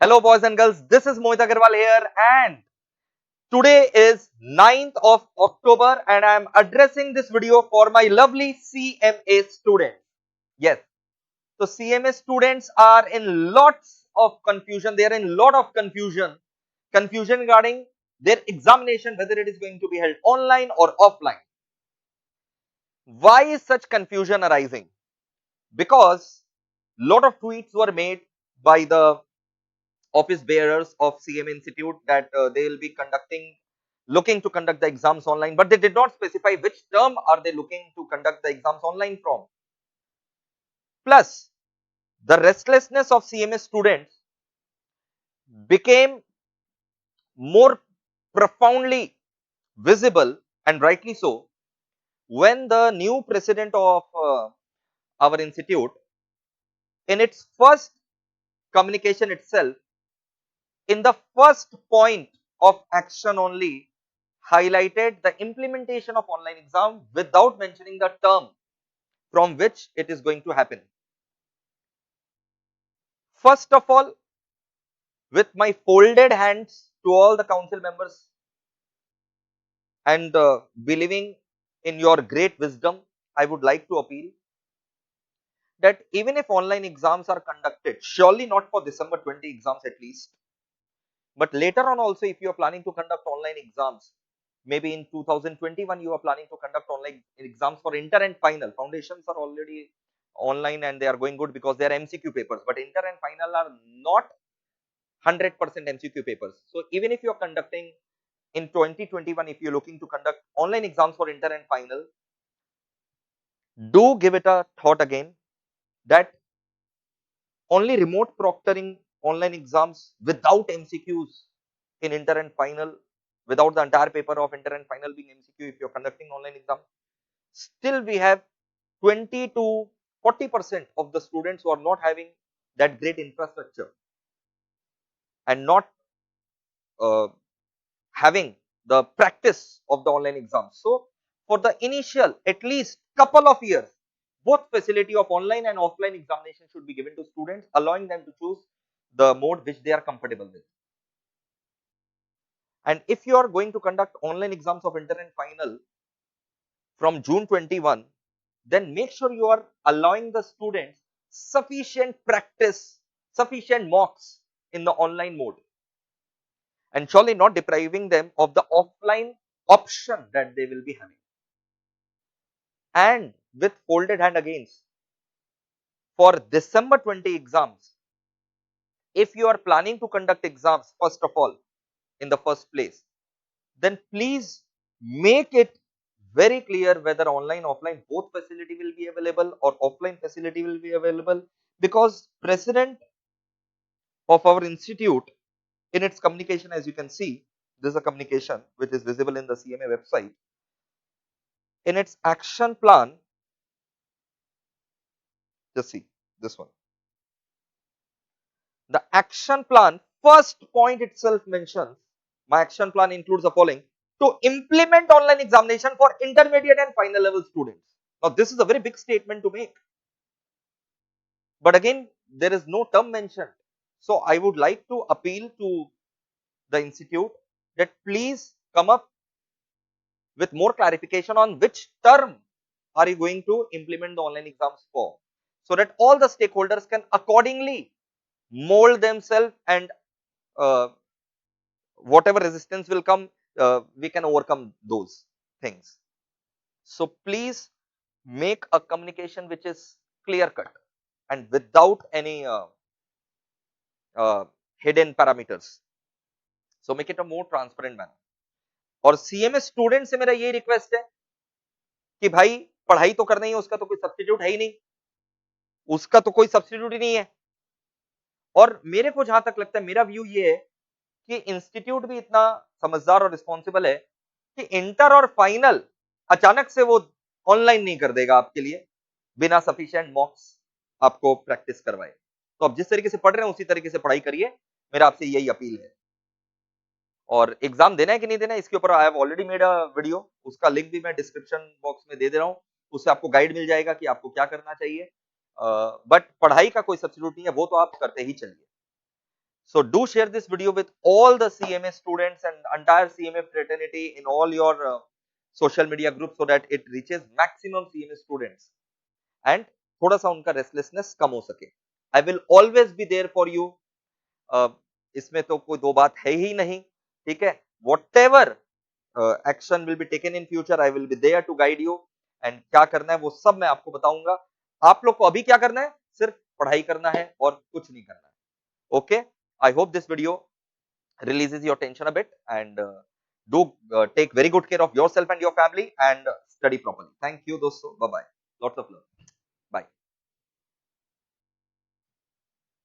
Hello boys and girls, this is Mohit Agarwal here and today is 9th of October and I am addressing this video for my lovely CMA students. Yes, so CMA students are in lots of confusion, they are in lot of confusion regarding their examination, whether it is going to be held online or offline. Why is such confusion arising? Because lot of tweets were made by the office bearers of CM Institute that they will be looking to conduct the exams online, but they did not specify which term are they looking to conduct the exams online from. Plus, the restlessness of CMA students became more profoundly visible, and rightly so, when the new president of our institute, in its first communication itself, in the first point of action only, highlighted the implementation of online exam without mentioning the term from which it is going to happen. First of all, with my folded hands to all the council members and believing in your great wisdom, I would like to appeal that even if online exams are conducted, surely not for December 20 exams at least, but later on also if you are planning to conduct online exams, maybe in 2021 you are planning to conduct online exams for inter and final. Foundations are already online and they are going good because they are MCQ papers, but inter and final are not 100% MCQ papers. So even if you are conducting in 2021, if you're looking to conduct online exams for inter and final, do give it a thought again that only remote proctoring online exams without MCQs in inter and final, without the entire paper of inter and final being MCQ if you're conducting online exam, still we have 20 to 40% of the students who are not having that great infrastructure and not uh, having the practice of the online exams. So for the initial at least couple of years, both facility of online and offline examination should be given to students, allowing them to choose the mode which they are comfortable with. And if you are going to conduct online exams of inter and final from June 21, then make sure you are allowing the students sufficient practice, sufficient mocks in the online mode, and surely not depriving them of the offline option that they will be having. And with folded hand against, for December 20 exams, if you are planning to conduct exams first of all in the first place, then please make it very clear whether online offline both facility will be available or offline facility will be available, because president of our institute in its communication, as you can see, this is a communication which is visible in the CMA website. In its action plan, just see this one, the action plan first point itself mentions, my action plan includes the following: to implement online examination for intermediate and final level students. Now this is a very big statement to make, but again there is no term mentioned. So I would like to appeal to the institute that please come up with more clarification on which term are you going to implement the online exams for, so that all the stakeholders can accordingly mold themselves and uh, whatever resistance will come, we can overcome those things. So please make a communication which is clear cut and without any hidden parameters. So make it a more transparent manner. और CMA student से मेरा ये request है कि भाई पढ़ाई तो करना ही है, उसका तो कोई सब्स्टिट्यूट है ही नहीं, उसका तो कोई सब्स्टिट्यूट ही नहीं है। और मेरे को जहां तक लगता है, मेरा व्यू ये है कि इंस्टीट्यूट भी इतना समझदार और रिस्पॉन्सिबल है कि इंटर और फाइनल अचानक से वो ऑनलाइन नहीं कर देगा आपके लिए बिना सफिशिएंट मॉक्स आपको प्रैक्टिस करवाए। तो आप जिस तरीके से पढ़ रहे हैं उसी तरीके से पढ़ाई करिए, मेरा आपसे यही अपील है। और एग्जाम देना है कि नहीं देना है इसके ऊपर I have already made a video, उसका लिंक भी मैं डिस्क्रिप्शन बॉक्स में दे दे रहा हूँ, उससे आपको गाइड मिल जाएगा कि आपको क्या करना चाहिए। बट पढ़ाई का कोई सब्स्टिट्यूट नहीं है, वो तो आप करते ही चलिए। So do share this video with all the CMA students and entire CMA fraternity in all your social media groups so that it reaches maximum CMA students and थोड़ा सा उनका रेस्टलेसनेस कम हो सके. I will always be there for you. इसमें तो कोई दो बात है ही नहीं. ठीक है. Whatever action will be taken in future, I will be there to guide you. And क्या करना है वो सब मैं आपको बताऊंगा. आप लोग को अभी क्या करना है? सिर्फ पढ़ाई करना है और कुछ नहीं करना है. Okay. I hope this video releases your tension a bit and do take very good care of yourself and your family and study properly. Thank you, dosto. Bye bye. Lots of love.